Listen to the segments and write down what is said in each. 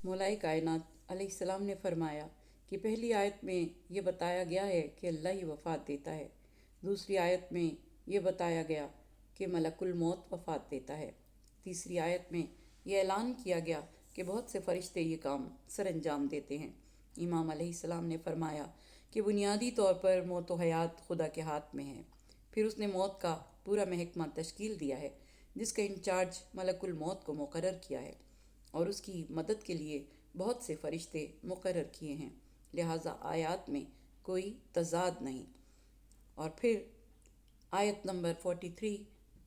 مولائے کائنات علیہ السلام نے فرمایا کہ پہلی آیت میں یہ بتایا گیا ہے کہ اللہ ہی وفات دیتا ہے، دوسری آیت میں یہ بتایا گیا کہ ملک الموت وفات دیتا ہے، تیسری آیت میں یہ اعلان کیا گیا کہ بہت سے فرشتے یہ کام سر انجام دیتے ہیں۔ امام علیہ السلام نے فرمایا کہ بنیادی طور پر موت و حیات خدا کے ہاتھ میں ہے، پھر اس نے موت کا پورا محکمہ تشکیل دیا ہے جس کا انچارج ملک الموت کو مقرر کیا ہے، اور اس کی مدد کے لیے بہت سے فرشتے مقرر کیے ہیں، لہٰذا آیات میں کوئی تضاد نہیں۔ اور پھر آیت نمبر 43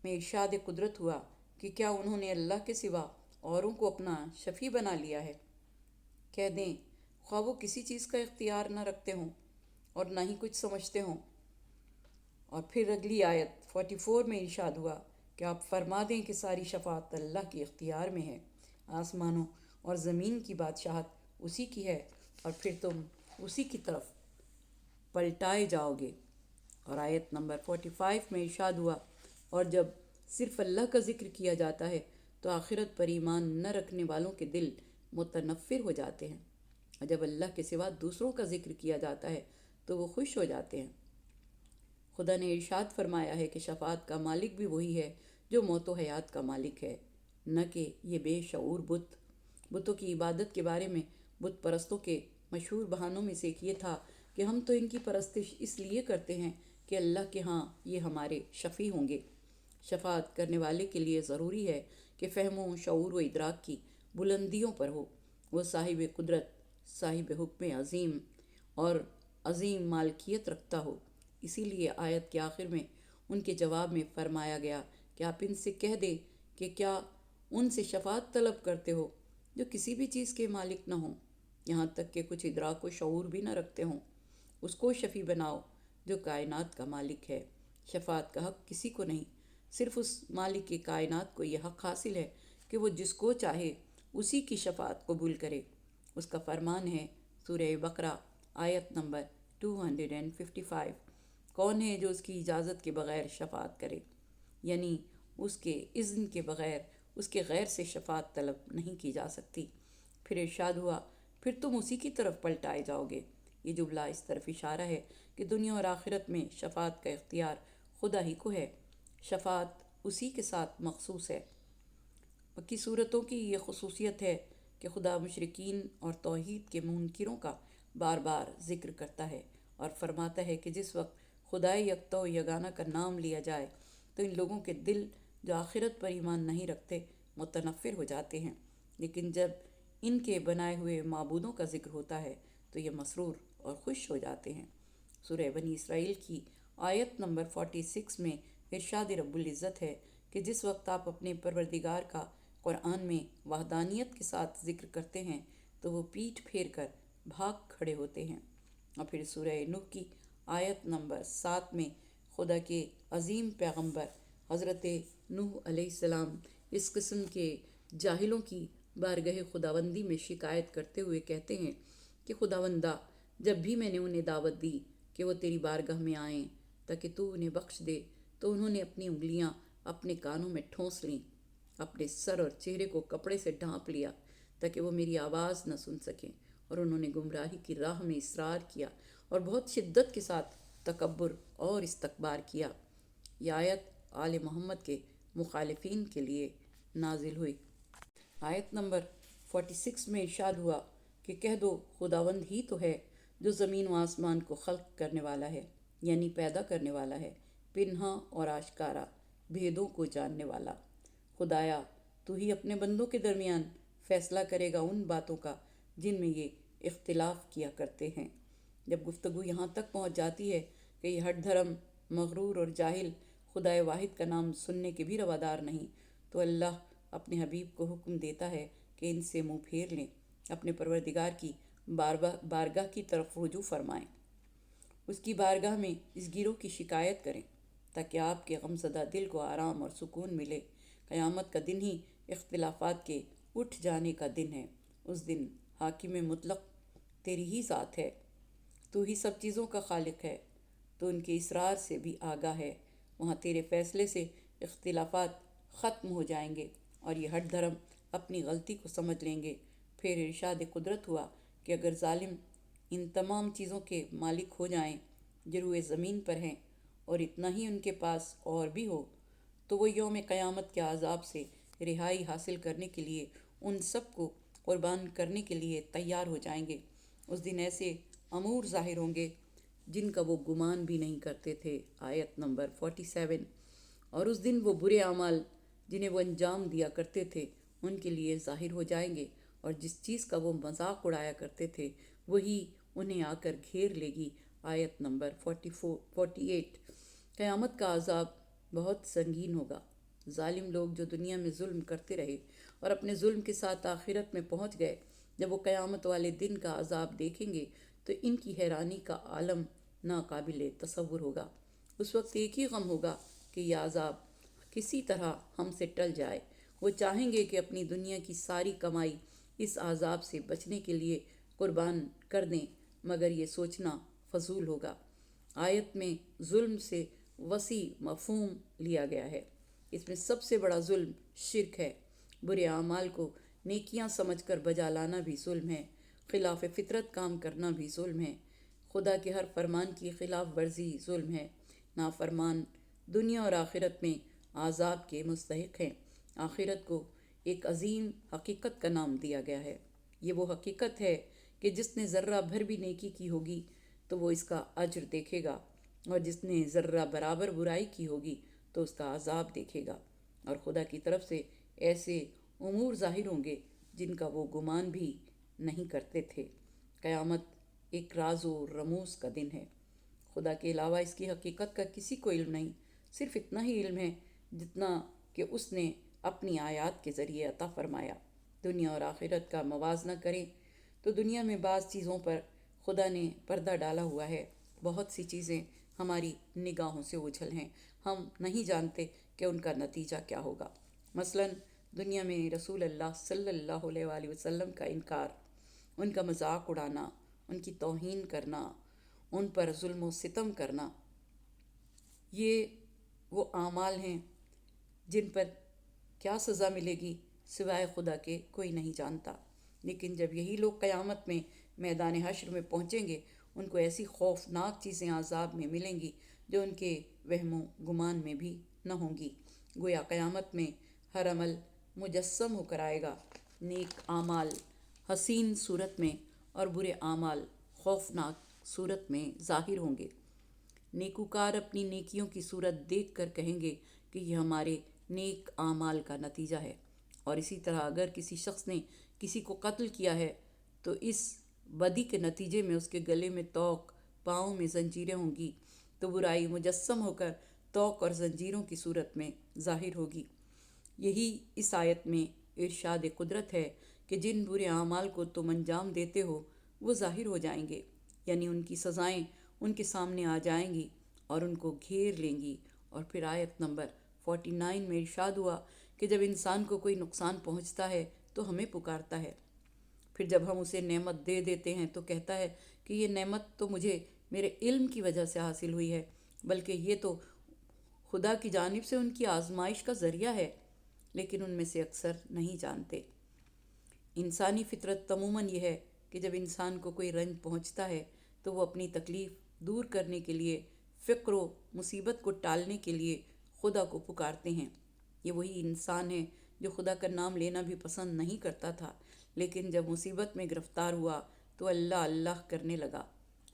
میں ارشاد قدرت ہوا کہ کیا انہوں نے اللہ کے سوا اوروں کو اپنا شفیع بنا لیا ہے؟ کہہ دیں خواہ وہ کسی چیز کا اختیار نہ رکھتے ہوں اور نہ ہی کچھ سمجھتے ہوں۔ اور پھر اگلی آیت 44 میں ارشاد ہوا کہ آپ فرما دیں کہ ساری شفاعت اللہ کے اختیار میں ہے، آسمانوں اور زمین کی بادشاہت اسی کی ہے، اور پھر تم اسی کی طرف پلٹائے جاؤ گے۔ اور آیت نمبر 45 میں ارشاد ہوا، اور جب صرف اللہ کا ذکر کیا جاتا ہے تو آخرت پر ایمان نہ رکھنے والوں کے دل متنفر ہو جاتے ہیں، اور جب اللہ کے سوا دوسروں کا ذکر کیا جاتا ہے تو وہ خوش ہو جاتے ہیں۔ خدا نے ارشاد فرمایا ہے کہ شفاعت کا مالک بھی وہی ہے جو موت و حیات کا مالک ہے، نہ کہ یہ بے شعور بت۔ بتوں کی عبادت کے بارے میں بت پرستوں کے مشہور بہانوں میں سے ایک یہ تھا کہ ہم تو ان کی پرستش اس لیے کرتے ہیں کہ اللہ کے ہاں یہ ہمارے شفیع ہوں گے۔ شفاعت کرنے والے کے لیے ضروری ہے کہ فہم و شعور و ادراک کی بلندیوں پر ہو، وہ صاحب قدرت، صاحب حکم عظیم اور عظیم مالکیت رکھتا ہو۔ اسی لیے آیت کے آخر میں ان کے جواب میں فرمایا گیا کہ آپ ان سے کہہ دیں کہ کیا ان سے شفاعت طلب کرتے ہو جو کسی بھی چیز کے مالک نہ ہوں، یہاں تک کہ کچھ ادراک و شعور بھی نہ رکھتے ہوں۔ اس کو شفیع بناؤ جو کائنات کا مالک ہے۔ شفاعت کا حق کسی کو نہیں، صرف اس مالک کی کائنات کو یہ حق حاصل ہے کہ وہ جس کو چاہے اسی کی شفاعت قبول کرے۔ اس کا فرمان ہے سورہ بقرہ آیت نمبر 255، کون ہے جو اس کی اجازت کے بغیر شفاعت کرے؟ یعنی اس کے اذن کے بغیر اس کے غیر سے شفاعت طلب نہیں کی جا سکتی۔ پھر ارشاد ہوا، پھر تم اسی کی طرف پلٹائے جاؤ گے۔ یہ جملہ اس طرف اشارہ ہے کہ دنیا اور آخرت میں شفاعت کا اختیار خدا ہی کو ہے، شفاعت اسی کے ساتھ مخصوص ہے۔ مکی صورتوں کی یہ خصوصیت ہے کہ خدا مشرکین اور توحید کے منکروں کا بار بار ذکر کرتا ہے اور فرماتا ہے کہ جس وقت خدائے یکتا و یگانہ کا نام لیا جائے تو ان لوگوں کے دل جو آخرت پر ایمان نہیں رکھتے متنفر ہو جاتے ہیں، لیکن جب ان کے بنائے ہوئے معبودوں کا ذکر ہوتا ہے تو یہ مسرور اور خوش ہو جاتے ہیں۔ سورہ بنی اسرائیل کی آیت نمبر 46 میں ارشاد رب العزت ہے کہ جس وقت آپ اپنے پروردگار کا قرآن میں وحدانیت کے ساتھ ذکر کرتے ہیں تو وہ پیٹھ پھیر کر بھاگ کھڑے ہوتے ہیں۔ اور پھر سورہ نوح کی آیت نمبر 7 میں خدا کے عظیم پیغمبر حضرت نوح علیہ السلام اس قسم کے جاہلوں کی بارگاہ خداوندی میں شکایت کرتے ہوئے کہتے ہیں کہ خداوندہ، جب بھی میں نے انہیں دعوت دی کہ وہ تیری بارگاہ میں آئیں تاکہ تو انہیں بخش دے تو انہوں نے اپنی انگلیاں اپنے کانوں میں ٹھونس لیں، اپنے سر اور چہرے کو کپڑے سے ڈھانپ لیا تاکہ وہ میری آواز نہ سن سکیں، اور انہوں نے گمراہی کی راہ میں اصرار کیا اور بہت شدت کے ساتھ تکبر اور استکبار کیا۔ یہ آیت آل محمد کے مخالفین کے لیے نازل ہوئی۔ آیت نمبر 46 میں ارشاد ہوا کہ کہہ دو خداوند ہی تو ہے جو زمین و آسمان کو خلق کرنے والا ہے، یعنی پیدا کرنے والا ہے، پنہاں اور آشکارا بھیدوں کو جاننے والا۔ خدایا، تو ہی اپنے بندوں کے درمیان فیصلہ کرے گا ان باتوں کا جن میں یہ اختلاف کیا کرتے ہیں۔ جب گفتگو یہاں تک پہنچ جاتی ہے کہ یہ ہٹ دھرم، مغرور اور جاہل خدائے واحد کا نام سننے کے بھی روادار نہیں، تو اللہ اپنے حبیب کو حکم دیتا ہے کہ ان سے منہ پھیر لیں، اپنے پروردگار کی بارگاہ کی طرف رجوع فرمائیں، اس کی بارگاہ میں اس گروہ کی شکایت کریں تاکہ آپ کے غمزدہ دل کو آرام اور سکون ملے۔ قیامت کا دن ہی اختلافات کے اٹھ جانے کا دن ہے۔ اس دن حاکم مطلق تیری ہی ذات ہے، تو ہی سب چیزوں کا خالق ہے، تو ان کے اسرار سے بھی آگاہ ہے۔ وہاں تیرے فیصلے سے اختلافات ختم ہو جائیں گے اور یہ ہٹ دھرم اپنی غلطی کو سمجھ لیں گے، پھر ارشاد قدرت ہوا کہ اگر ظالم ان تمام چیزوں کے مالک ہو جائیں جو روئے زمین پر ہیں اور اتنا ہی ان کے پاس اور بھی ہو، تو وہ یوم قیامت کے عذاب سے رہائی حاصل کرنے کے لیے ان سب کو قربان کرنے کے لیے تیار ہو جائیں گے۔ اس دن ایسے امور ظاہر ہوں گے جن کا وہ گمان بھی نہیں کرتے تھے۔ آیت نمبر 47۔ اور اس دن وہ برے اعمال جنہیں وہ انجام دیا کرتے تھے ان کے لیے ظاہر ہو جائیں گے، اور جس چیز کا وہ مذاق اڑایا کرتے تھے وہی انہیں آ کر گھیر لے گی۔ آیت نمبر 48۔ قیامت کا عذاب بہت سنگین ہوگا۔ ظالم لوگ جو دنیا میں ظلم کرتے رہے اور اپنے ظلم کے ساتھ آخرت میں پہنچ گئے، جب وہ قیامت والے دن کا عذاب دیکھیں گے تو ان کی حیرانی کا عالم ناقابل تصور ہوگا۔ اس وقت ایک ہی غم ہوگا کہ یہ عذاب کسی طرح ہم سے ٹل جائے۔ وہ چاہیں گے کہ اپنی دنیا کی ساری کمائی اس عذاب سے بچنے کے لیے قربان کر دیں، مگر یہ سوچنا فضول ہوگا۔ آیت میں ظلم سے وسیع مفہوم لیا گیا ہے۔ اس میں سب سے بڑا ظلم شرک ہے۔ برے اعمال کو نیکیاں سمجھ کر بجا لانا بھی ظلم ہے۔ خلاف فطرت کام کرنا بھی ظلم ہے۔ خدا کے ہر فرمان کی خلاف ورزی ظلم ہے۔ نافرمان دنیا اور آخرت میں عذاب کے مستحق ہیں۔ آخرت کو ایک عظیم حقیقت کا نام دیا گیا ہے۔ یہ وہ حقیقت ہے کہ جس نے ذرہ بھر بھی نیکی کی ہوگی تو وہ اس کا اجر دیکھے گا، اور جس نے ذرہ برابر برائی کی ہوگی تو اس کا عذاب دیکھے گا۔ اور خدا کی طرف سے ایسے امور ظاہر ہوں گے جن کا وہ گمان بھی نہیں کرتے تھے۔ قیامت ایک راز و رموز کا دن ہے۔ خدا کے علاوہ اس کی حقیقت کا کسی کو علم نہیں، صرف اتنا ہی علم ہے جتنا کہ اس نے اپنی آیات کے ذریعے عطا فرمایا۔ دنیا اور آخرت کا موازنہ کریں تو دنیا میں بعض چیزوں پر خدا نے پردہ ڈالا ہوا ہے۔ بہت سی چیزیں ہماری نگاہوں سے اوجھل ہیں، ہم نہیں جانتے کہ ان کا نتیجہ کیا ہوگا۔ مثلاً دنیا میں رسول اللہ صلی اللہ علیہ وآلہ وسلم کا انکار، ان کا مذاق اڑانا، ان کی توہین کرنا، ان پر ظلم و ستم کرنا، یہ وہ اعمال ہیں جن پر کیا سزا ملے گی سوائے خدا کے کوئی نہیں جانتا۔ لیکن جب یہی لوگ قیامت میں میدان حشر میں پہنچیں گے، ان کو ایسی خوفناک چیزیں عذاب میں ملیں گی جو ان کے وہم و گمان میں بھی نہ ہوں گی۔ گویا قیامت میں ہر عمل مجسم ہو کر آئے گا۔ نیک اعمال حسین صورت میں اور برے اعمال خوفناک صورت میں ظاہر ہوں گے۔ نیکوکار اپنی نیکیوں کی صورت دیکھ کر کہیں گے کہ یہ ہمارے نیک اعمال کا نتیجہ ہے، اور اسی طرح اگر کسی شخص نے کسی کو قتل کیا ہے تو اس بدی کے نتیجے میں اس کے گلے میں توق، پاؤں میں زنجیریں ہوں گی، تو برائی مجسم ہو کر توق اور زنجیروں کی صورت میں ظاہر ہوگی۔ یہی اس آیت میں ارشاد قدرت ہے کہ جن برے اعمال کو تم انجام دیتے ہو وہ ظاہر ہو جائیں گے، یعنی ان کی سزائیں ان کے سامنے آ جائیں گی اور ان کو گھیر لیں گی۔ اور پھر آیت نمبر 49 میں ارشاد ہوا کہ جب انسان کو کوئی نقصان پہنچتا ہے تو ہمیں پکارتا ہے، پھر جب ہم اسے نعمت دے دیتے ہیں تو کہتا ہے کہ یہ نعمت تو مجھے میرے علم کی وجہ سے حاصل ہوئی ہے، بلکہ یہ تو خدا کی جانب سے ان کی آزمائش کا ذریعہ ہے۔ لیکن ان میں سے اکثر نہیں جانتے۔ انسانی فطرت عموماً یہ ہے کہ جب انسان کو کوئی رنج پہنچتا ہے تو وہ اپنی تکلیف دور کرنے کے لیے، فقر و مصیبت کو ٹالنے کے لیے خدا کو پکارتے ہیں۔ یہ وہی انسان ہے جو خدا کا نام لینا بھی پسند نہیں کرتا تھا، لیکن جب مصیبت میں گرفتار ہوا تو اللہ اللہ کرنے لگا،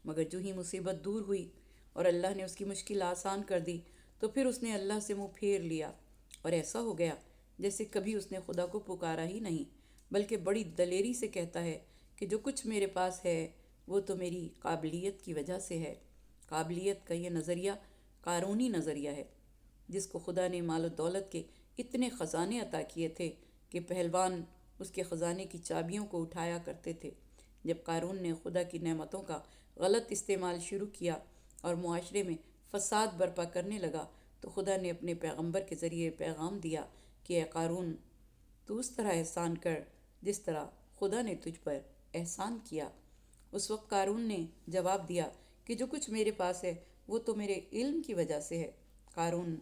مگر جو ہی مصیبت دور ہوئی اور اللہ نے اس کی مشکل آسان کر دی تو پھر اس نے اللہ سے منہ پھیر لیا، اور ایسا ہو گیا جیسے کبھی اس نے خدا کو پکارا ہی نہیں، بلکہ بڑی دلیری سے کہتا ہے کہ جو کچھ میرے پاس ہے وہ تو میری قابلیت کی وجہ سے ہے۔ قابلیت کا یہ نظریہ قارونی نظریہ ہے، جس کو خدا نے مال و دولت کے اتنے خزانے عطا کیے تھے کہ پہلوان اس کے خزانے کی چابیوں کو اٹھایا کرتے تھے۔ جب قارون نے خدا کی نعمتوں کا غلط استعمال شروع کیا اور معاشرے میں فساد برپا کرنے لگا تو خدا نے اپنے پیغمبر کے ذریعے پیغام دیا کہ اے قارون، تو اس طرح احسان کر جس طرح خدا نے تجھ پر احسان کیا۔ اس وقت قارون نے جواب دیا کہ جو کچھ میرے پاس ہے وہ تو میرے علم کی وجہ سے ہے۔ قارون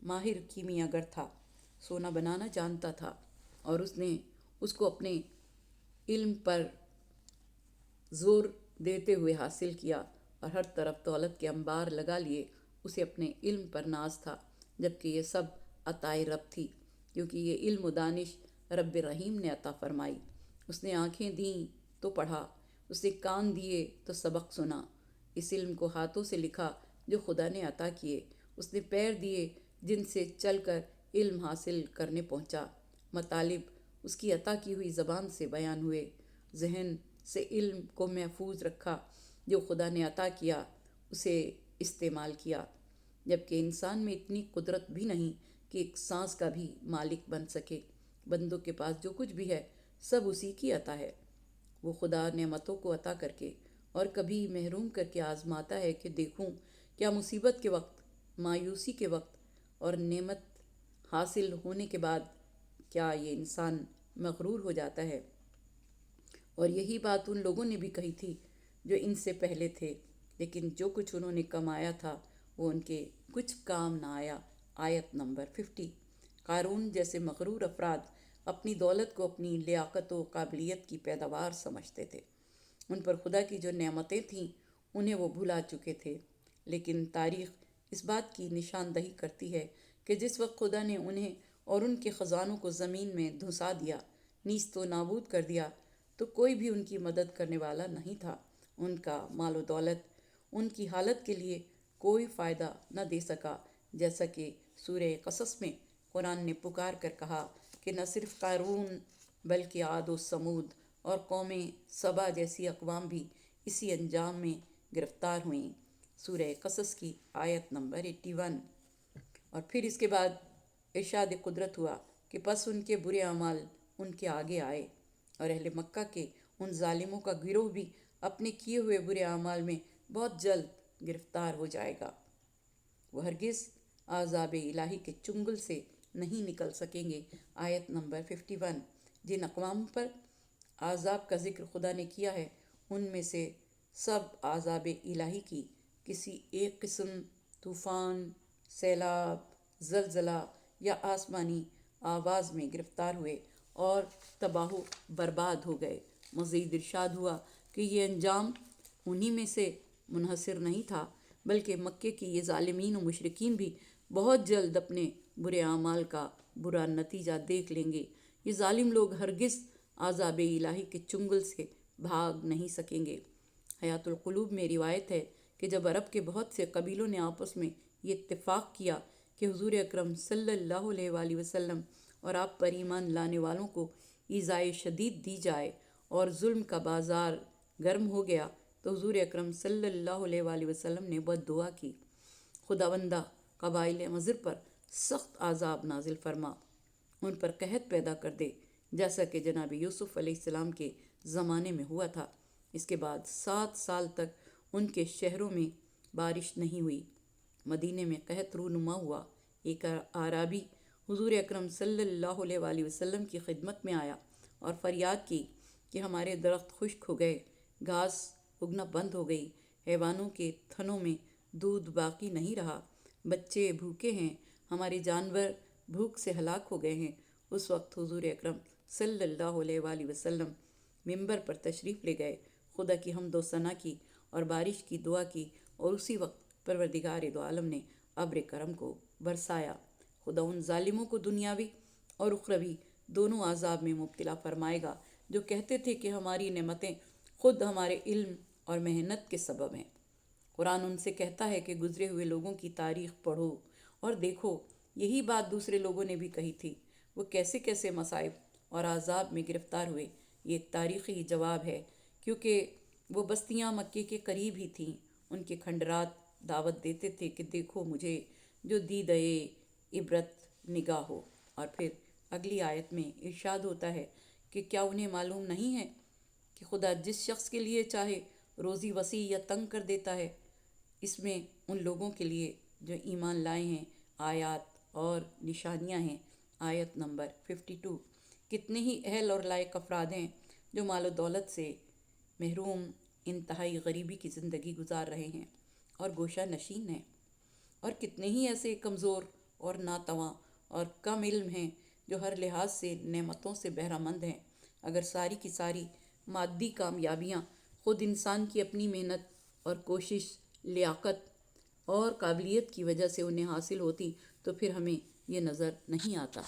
ماہر کیمیاگر تھا، سونا بنانا جانتا تھا، اور اس نے اس کو اپنے علم پر زور دیتے ہوئے حاصل کیا اور ہر طرف دولت کے انبار لگا لیے، اسے اپنے علم پر ناز تھا، جبکہ یہ سب عطائے رب تھی، کیونکہ یہ علم و دانش رب رحیم نے عطا فرمائی۔ اس نے آنکھیں دیں تو پڑھا، اس نے کان دیے تو سبق سنا، اس علم کو ہاتھوں سے لکھا جو خدا نے عطا کیے، اس نے پیر دیے جن سے چل کر علم حاصل کرنے پہنچا، مطالب اس کی عطا کی ہوئی زبان سے بیان ہوئے، ذہن سے علم کو محفوظ رکھا جو خدا نے عطا کیا، اسے استعمال کیا، جبکہ انسان میں اتنی قدرت بھی نہیں کہ ایک سانس کا بھی مالک بن سکے۔ بندوں کے پاس جو کچھ بھی ہے سب اسی کی عطا ہے۔ وہ خدا نعمتوں کو عطا کر کے اور کبھی محروم کر کے آزماتا ہے کہ دیکھوں کیا مصیبت کے وقت، مایوسی کے وقت اور نعمت حاصل ہونے کے بعد کیا یہ انسان مغرور ہو جاتا ہے۔ اور یہی بات ان لوگوں نے بھی کہی تھی جو ان سے پہلے تھے، لیکن جو کچھ انہوں نے کمایا تھا وہ ان کے کچھ کام نہ آیا۔ آیت نمبر 50۔ قارون جیسے مغرور افراد اپنی دولت کو اپنی لیاقت و قابلیت کی پیداوار سمجھتے تھے، ان پر خدا کی جو نعمتیں تھیں انہیں وہ بھلا چکے تھے، لیکن تاریخ اس بات کی نشاندہی کرتی ہے کہ جس وقت خدا نے انہیں اور ان کے خزانوں کو زمین میں دھنسا دیا، نیست و نابود کر دیا، تو کوئی بھی ان کی مدد کرنے والا نہیں تھا۔ ان کا مال و دولت ان کی حالت کے لیے کوئی فائدہ نہ دے سکا، جیسا کہ سورہ قصص میں قرآن نے پکار کر کہا کہ نہ صرف قارون بلکہ عاد و سمود اور قوم سبا جیسی اقوام بھی اسی انجام میں گرفتار ہوئیں۔ سورہ قصص کی آیت نمبر 81۔ اور پھر اس کے بعد ارشاد قدرت ہوا کہ پس ان کے برے اعمال ان کے آگے آئے، اور اہل مکہ کے ان ظالموں کا گروہ بھی اپنے کیے ہوئے برے اعمال میں بہت جلد گرفتار ہو جائے گا۔ وہ ہرگز عذاب الہی کے چنگل سے نہیں نکل سکیں گے۔ آیت نمبر 51۔ جن اقوام پر عذاب کا ذکر خدا نے کیا ہے ان میں سے سب عذاب الہی کی کسی ایک قسم، طوفان، سیلاب، زلزلہ یا آسمانی آواز میں گرفتار ہوئے اور تباہ و برباد ہو گئے۔ مزید ارشاد ہوا کہ یہ انجام انہی میں سے منحصر نہیں تھا، بلکہ مکے کی یہ ظالمین و مشرکین بھی بہت جلد اپنے برے اعمال کا برا نتیجہ دیکھ لیں گے۔ یہ ظالم لوگ ہرگز عذاب الہی کے چنگل سے بھاگ نہیں سکیں گے۔ حیات القلوب میں روایت ہے کہ جب عرب کے بہت سے قبیلوں نے آپس میں یہ اتفاق کیا کہ حضور اکرم صلی اللہ علیہ وآلہ وسلم اور آپ پر ایمان لانے والوں کو ایذائے شدید دی جائے اور ظلم کا بازار گرم ہو گیا، تو حضور اکرم صلی اللہ علیہ وآلہ وسلم نے بد دعا کی، خداوندہ قبائل مضر پر سخت عذاب نازل فرما، ان پر قحط پیدا کر دے، جیسا کہ جناب یوسف علیہ السلام کے زمانے میں ہوا تھا۔ اس کے بعد 7 سال تک ان کے شہروں میں بارش نہیں ہوئی، مدینے میں قحط رونما ہوا۔ ایک اعرابی حضور اکرم صلی اللہ علیہ وآلہ وسلم کی خدمت میں آیا اور فریاد کی کہ ہمارے درخت خشک ہو گئے، گھاس اگنا بند ہو گئی، حیوانوں کے تھنوں میں دودھ باقی نہیں رہا، بچے بھوکے ہیں، ہمارے جانور بھوک سے ہلاک ہو گئے ہیں۔ اس وقت حضور اکرم صلی اللہ علیہ وآلہ وسلم منبر پر تشریف لے گئے، خدا کی حمد و ثنا کی اور بارش کی دعا کی، اور اسی وقت پروردگار دو عالم نے ابر کرم کو برسایا۔ خدا ان ظالموں کو دنیاوی اور اخروی دونوں عذاب میں مبتلا فرمائے گا جو کہتے تھے کہ ہماری نعمتیں خود ہمارے علم اور محنت کے سبب ہیں۔ قرآن ان سے کہتا ہے کہ گزرے ہوئے لوگوں کی تاریخ پڑھو اور دیکھو، یہی بات دوسرے لوگوں نے بھی کہی تھی، وہ کیسے کیسے مصائب اور عذاب میں گرفتار ہوئے۔ یہ ایک تاریخی جواب ہے، کیونکہ وہ بستیاں مکے کے قریب ہی تھیں۔ ان کے کھنڈرات دعوت دیتے تھے کہ دیکھو مجھے جو دیدۂ عبرت نگاہ ہو۔ اور پھر اگلی آیت میں ارشاد ہوتا ہے کہ کیا انہیں معلوم نہیں ہے کہ خدا جس شخص کے لیے چاہے روزی وسیع یا تنگ کر دیتا ہے۔ اس میں ان لوگوں کے لیے جو ایمان لائے ہیں آیات اور نشانیاں ہیں۔ آیت نمبر 52۔ کتنے ہی اہل اور لائق افراد ہیں جو مال و دولت سے محروم انتہائی غریبی کی زندگی گزار رہے ہیں اور گوشہ نشین ہیں، اور کتنے ہی ایسے کمزور اور ناتواں اور کم علم ہیں جو ہر لحاظ سے نعمتوں سے بہرہ مند ہیں۔ اگر ساری کی ساری مادی کامیابیاں خود انسان کی اپنی محنت اور کوشش، لیاقت اور قابلیت کی وجہ سے انہیں حاصل ہوتی تو پھر ہمیں یہ نظر نہیں آتا۔